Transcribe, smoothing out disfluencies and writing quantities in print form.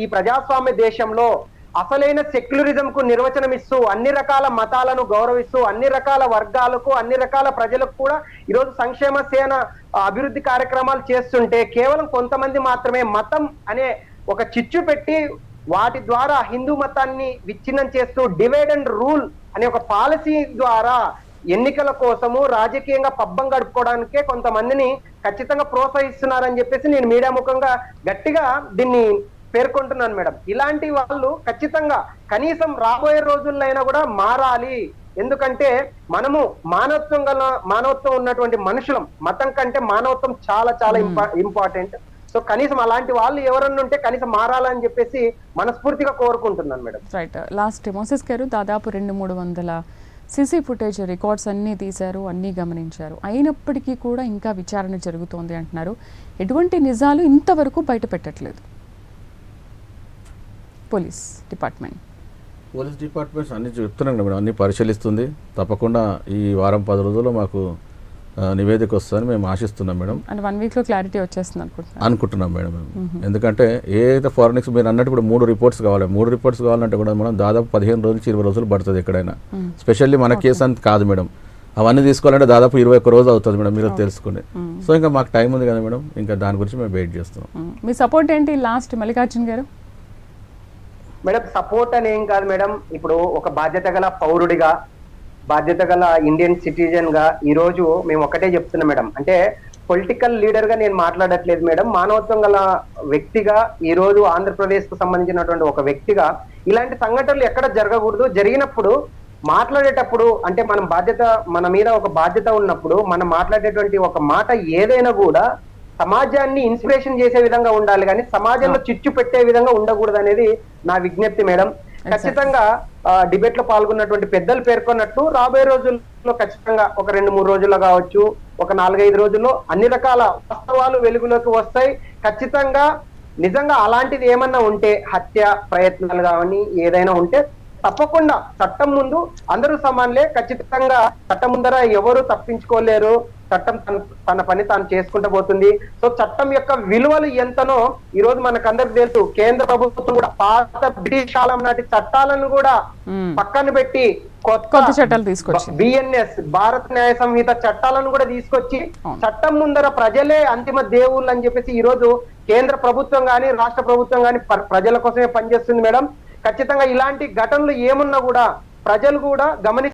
ఈ ప్రజాస్వామ్య దేశంలో అసలైన సెక్యులరిజం కు నిర్వచనం ఇస్తూ అన్ని రకాల మతాలను గౌరవిస్తూ అన్ని రకాల వర్గాలకు అన్ని రకాల ప్రజలకు కూడా ఈరోజు సంక్షేమ సేన అభివృద్ధి కార్యక్రమాలు చేస్తుంటే కేవలం కొంతమంది మాత్రమే మతం అనే ఒక చిచ్చు పెట్టి వాటి ద్వారా హిందూ మతాన్ని విచ్ఛిన్నం చేస్తూ డివైడ్ అండ్ రూల్ అనే ఒక పాలసీ ద్వారా ఎన్నికల కోసము రాజకీయంగా పబ్బం గడుపుకోవడానికే కొంతమందిని ఖచ్చితంగా ప్రోత్సహిస్తున్నారని చెప్పేసి నేను మీడియా ముఖంగా గట్టిగా దీన్ని పేర్కొంటున్నాను మేడం. ఇలాంటి వాళ్ళు ఖచ్చితంగా కనీసం రాబోయే రోజుల్లో అయినా కూడా మారాలి. ఎందుకంటే మనము మానవత్వం ఉన్నటువంటి మనుషులం. మతం కంటే మానవత్వం చాలా చాలా ఇంపార్టెంట్. సో కనీసం అలాంటి వాళ్ళు ఎవరన్నా ఉంటే కనీసం మారాలని చెప్పేసి మనస్ఫూర్తిగా కోరుకుంటున్నాను మేడం. రైట్. లాస్ట్ మోసెస్ గారు దాదాపు 200-300 సీసీ ఫుటేజ్ రికార్డ్స్ అన్నీ తీశారు, అన్నీ గమనించారు. అయినప్పటికీ కూడా ఇంకా విచారణ జరుగుతోంది అంటున్నారు. ఎటువంటి నిజాలు ఇంతవరకు బయట పెట్టట్లేదు పోలీస్ డిపార్ట్మెంట్స్ అన్ని చెప్తున్నాం మేడం, అన్ని పరిశీలిస్తుంది. తప్పకుండా ఈ వారం 10 రోజుల్లో మాకు నివేదిక వస్తుందని మేము ఆశిస్తున్నాం మేడం. అండ్ 1 వీక్లో క్లారిటీ వచ్చేస్తుంది అనుకుంటున్నాం మేడం. ఎందుకంటే ఏదైతే ఫారెనిక్స్ మీరు అన్నట్టు ఇప్పుడు 3 రిపోర్ట్స్ కావాలి. 3 రిపోర్ట్స్ కావాలంటే కూడా మనం దాదాపు 15 రోజుల నుంచి 20 రోజులు పడుతుంది ఎక్కడైనా. స్పెషల్లీ మన కేసు అంత కాదు మేడం. అవన్నీ తీసుకోవాలంటే దాదాపు 21 రోజు అవుతుంది మేడం, మీరు తెలుసుకోండి. సో ఇంకా మాకు టైం ఉంది కదా మేడం, ఇంకా దాని గురించి మేము వెయిట్ చేస్తున్నాం. మీ సపోర్ట్ ఏంటి లాస్ట్ మల్లికార్జున్ గారు? మేడం సపోర్ట్ అని ఏం కాదు మేడం, ఇప్పుడు ఒక బాధ్యత గల పౌరుడిగా బాధ్యత గల ఇండియన్ సిటిజన్ గా ఈ రోజు మేము ఒకటే చెప్తున్నాం మేడం. అంటే పొలిటికల్ లీడర్ గా నేను మాట్లాడట్లేదు మేడం. మానవత్వం గల వ్యక్తిగా ఈ రోజు ఆంధ్రప్రదేశ్ కు సంబంధించినటువంటి ఒక వ్యక్తిగా ఇలాంటి సంఘటనలు ఎక్కడ జరగకూడదు. జరిగినప్పుడు మాట్లాడేటప్పుడు అంటే మన మీద ఒక బాధ్యత ఉన్నప్పుడు మనం మాట్లాడేటువంటి ఒక మాట ఏదైనా కూడా సమాజాన్ని ఇన్స్పిరేషన్ చేసే విధంగా ఉండాలి, కానీ సమాజంలో చిచ్చు పెట్టే విధంగా ఉండకూడదు అనేది నా విజ్ఞప్తి మేడం. ఖచ్చితంగా డిబేట్ లో పాల్గొన్నటువంటి పెద్దలు పేర్కొన్నట్టు రాబోయే రోజుల్లో ఖచ్చితంగా ఒక 2-3 రోజుల్లో కావచ్చు, ఒక 4-5 రోజుల్లో అన్ని రకాల వాస్తవాలు వెలుగులోకి వస్తాయి. ఖచ్చితంగా నిజంగా అలాంటిది ఏమన్నా ఉంటే హత్య ప్రయత్నాలు కానీ ఏదైనా ఉంటే తప్పకుండా చట్టం ముందు అందరూ సమానులే. ఖచ్చితంగా చట్టం ముందర ఎవరు తప్పించుకోలేరు. చట్టం తన పని తాను చేసుకుంటూ పోతుంది. సో చట్టం యొక్క విలువలు ఎంతనో ఈ రోజు మనకందరికి తెలుసు. కేంద్ర ప్రభుత్వం కూడా పాత బ్రిటిష్ కాలం నాటి చట్టాలను కూడా పక్కన పెట్టి కొత్త చట్టాలు తీసుకొచ్చి బిఎన్ఎస్ భారత న్యాయ సంహిత చట్టాలను కూడా తీసుకొచ్చి చట్టం ముందర ప్రజలే అంతిమ దేవుళ్ళు అని చెప్పేసి ఈ రోజు కేంద్ర ప్రభుత్వం గాని రాష్ట్ర ప్రభుత్వం గాని ప్రజల కోసమే పనిచేస్తుంది మేడం. ఖచ్చితంగా ఇలాంటి ఘటనలు ఏమున్నా కూడా ప్రజలు కూడా